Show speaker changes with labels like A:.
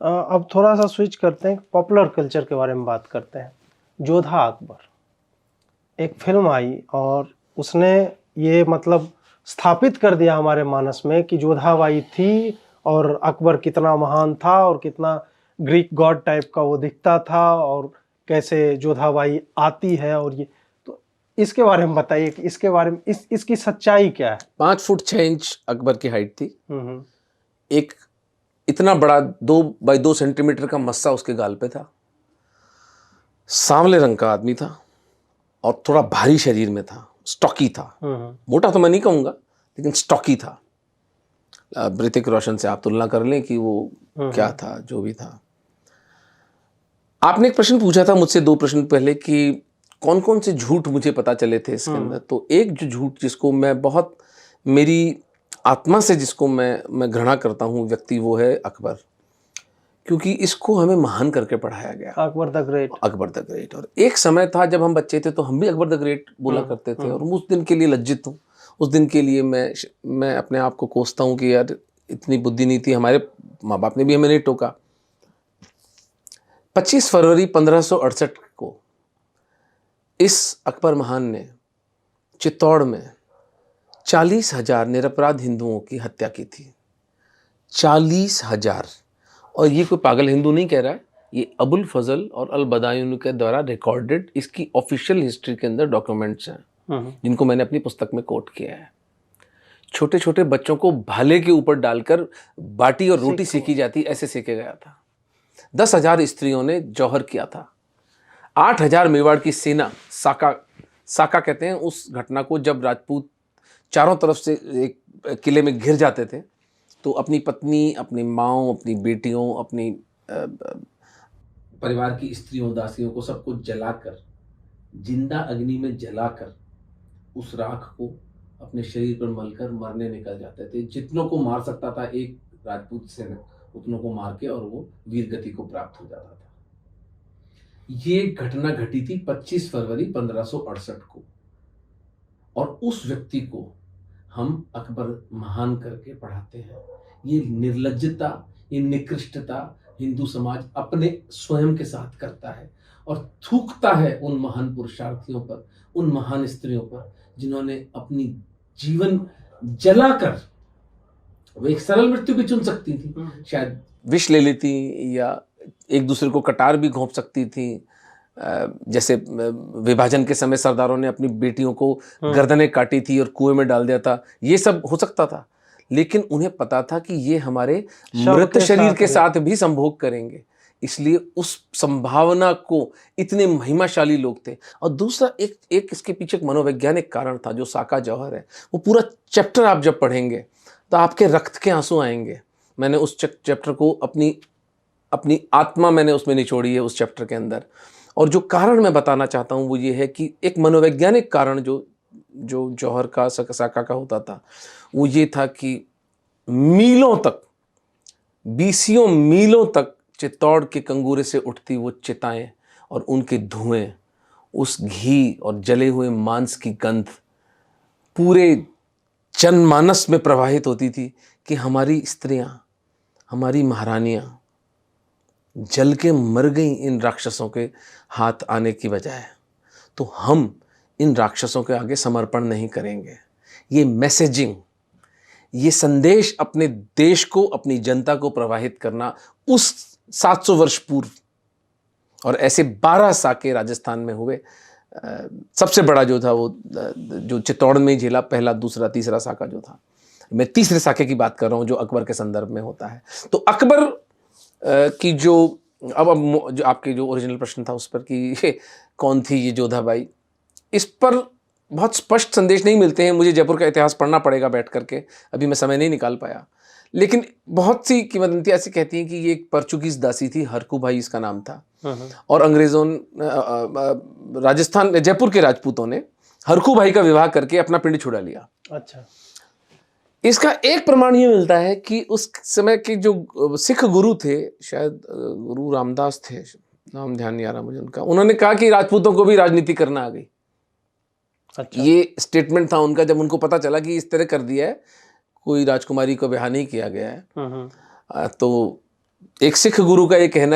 A: अब थोड़ा सा स्विच करते हैं, पॉपुलर कल्चर के बारे में बात करते हैं। जोधा अकबर एक फिल्म आई और उसने ये मतलब स्थापित कर दिया हमारे मानस में कि जोधाबाई थी और अकबर कितना महान था और कितना ग्रीक गॉड टाइप का वो दिखता था और कैसे जोधाबाई आती है। और ये तो इसके बारे में बताइए कि इसके बारे में इसकी सच्चाई क्या है।
B: 5 फुट 6 इंच अकबर की हाइट थी।
A: हम्म।
B: एक इतना बड़ा 2 बाई 2 सेंटीमीटर का मस्सा उसके गाल पे था। सांवले रंग का आदमी था और थोड़ा भारी शरीर में था, स्टॉकी था। मोटा तो मैं नहीं कहूंगा, लेकिन स्टॉकी था। ऋतिक रोशन से आप तुलना कर लें कि वो क्या था, जो भी था। आपने एक प्रश्न पूछा था मुझसे 2 प्रश्न पहले कि कौन कौन से झूठ मुझे पता चले थे इसके अंदर। तो एक जो झूठ जिसको मैं बहुत मेरी आत्मा से जिसको मैं घृणा करता हूँ व्यक्ति, वो है अकबर। क्योंकि इसको हमें महान करके पढ़ाया गया,
A: Akbar the great.
B: Akbar the great. और एक समय था जब हम बच्चे थे तो हम भी अकबर द ग्रेट बोला करते थे, और उस दिन के लिए लज्जित हूँ। उस दिन के लिए मैं अपने आप को कोसता हूँ कि यार इतनी बुद्धि नहीं थी। हमारे माँ बाप ने भी हमें नहीं टोका। 25 फरवरी 1568 को इस अकबर महान ने चित्तौड़ में 40,000 निरपराध हिंदुओं की हत्या की थी। 40,000। और ये कोई पागल हिंदू नहीं कह रहा है, ये अबुल फजल और अल बदायून के द्वारा रिकॉर्डेड, इसकी ऑफिशियल हिस्ट्री के अंदर डॉक्यूमेंट्स हैं जिनको मैंने अपनी पुस्तक में कोट किया है। छोटे छोटे बच्चों को भाले के ऊपर डालकर बाटी और रोटी सेकी जाती, ऐसे सेके गया था। 10,000 स्त्रियों ने जौहर किया था। 8,000 मेवाड़ की सेना, साका कहते हैं उस घटना को, जब राजपूत चारों तरफ से एक किले में घिर जाते थे तो अपनी पत्नी, अपनी माँओं, अपनी बेटियों, अपनी परिवार की स्त्रियों, दासियों को सबको जलाकर, जिंदा अग्नि में जलाकर उस राख को अपने शरीर पर मलकर मरने निकल जाते थे। जितनों को मार सकता था एक राजपूत सेना, उतनों को मार के, और वो वीर गति को प्राप्त हो जाता था। ये घटना घटी थी 25 फरवरी 1568 को, और उस व्यक्ति को हम अकबर महान करके पढ़ाते हैं। ये निर्लज्जता, ये निकृष्टता हिंदू समाज अपने स्वयं के साथ करता है और थूकता है उन महान पुरुषार्थियों पर, उन महान स्त्रियों पर जिन्होंने अपनी जीवन जलाकर, वो एक सरल मृत्यु भी चुन सकती थी, शायद विष ले लेती या एक दूसरे को कटार भी घोंप सकती थी। जैसे विभाजन के समय सरदारों ने अपनी बेटियों को गर्दनें काटी थी और कुएं में डाल दिया था, ये सब हो सकता था। लेकिन उन्हें पता था कि ये हमारे मृत शरीर के साथ भी संभोग करेंगे, इसलिए उस संभावना को, इतने महिमाशाली लोग थे। और दूसरा एक इसके पीछे एक मनोवैज्ञानिक कारण था जो साका जौहर है। वो पूरा चैप्टर आप जब पढ़ेंगे तो आपके रक्त के आंसू आएंगे। मैंने उस चैप्टर को अपनी आत्मा मैंने उसमें निचोड़ी है उस चैप्टर के अंदर। और जो कारण मैं बताना चाहता हूँ वो ये है कि एक मनोवैज्ञानिक कारण जो जौहर का, साका का होता था, वो ये था कि मीलों तक, 20 मीलों तक चित्तौड़ के कंगूरे से उठती वो चिताएं और उनके धुएं, उस घी और जले हुए मांस की गंध पूरे जनमानस में प्रवाहित होती थी कि हमारी स्त्रियां, हमारी महारानियां जल के मर गई इन राक्षसों के हाथ आने की बजाय। तो हम इन राक्षसों के आगे समर्पण नहीं करेंगे। ये मैसेजिंग, ये संदेश अपने देश को, अपनी जनता को प्रवाहित करना उस 700 वर्ष पूर्व, और ऐसे 12 साके राजस्थान में हुए। सबसे बड़ा जो था वो जो चित्तौड़ में झेला, पहला, दूसरा, तीसरा साका जो था। मैं तीसरे साके की बात कर रहा हूँ जो अकबर के संदर्भ में होता है। तो अकबर की जो आपके जो ओरिजिनल प्रश्न था उस पर कि कौन थी ये जोधाबाई, इस पर बहुत स्पष्ट संदेश नहीं मिलते हैं। मुझे जयपुर का इतिहास पढ़ना पड़ेगा बैठ करके, अभी मैं समय नहीं निकाल पाया। लेकिन बहुत सी किंवदंतियां ऐसी कहती हैं कि ये एक पोर्चुगीज दासी थी, हरकू भाई इसका नाम था, और अंग्रेजों, राजस्थान, जयपुर के राजपूतों ने हरकू भाई का विवाह करके अपना पिंड छुड़ा लिया।
A: अच्छा।
B: इसका एक प्रमाण ये मिलता है कि उस समय के जो सिख गुरु थे, शायद गुरु रामदास थे, नाम ध्यान नहीं आ रहा मुझे उनका, उन्होंने कहा कि राजपूतों को भी राजनीति करना आ गई।
A: अच्छा।
B: ये स्टेटमेंट था उनका जब उनको पता चला कि इस तरह कर दिया है, कोई राजकुमारी को ब्याह नहीं किया गया है। तो
C: एक सिख गुरु का ये कहना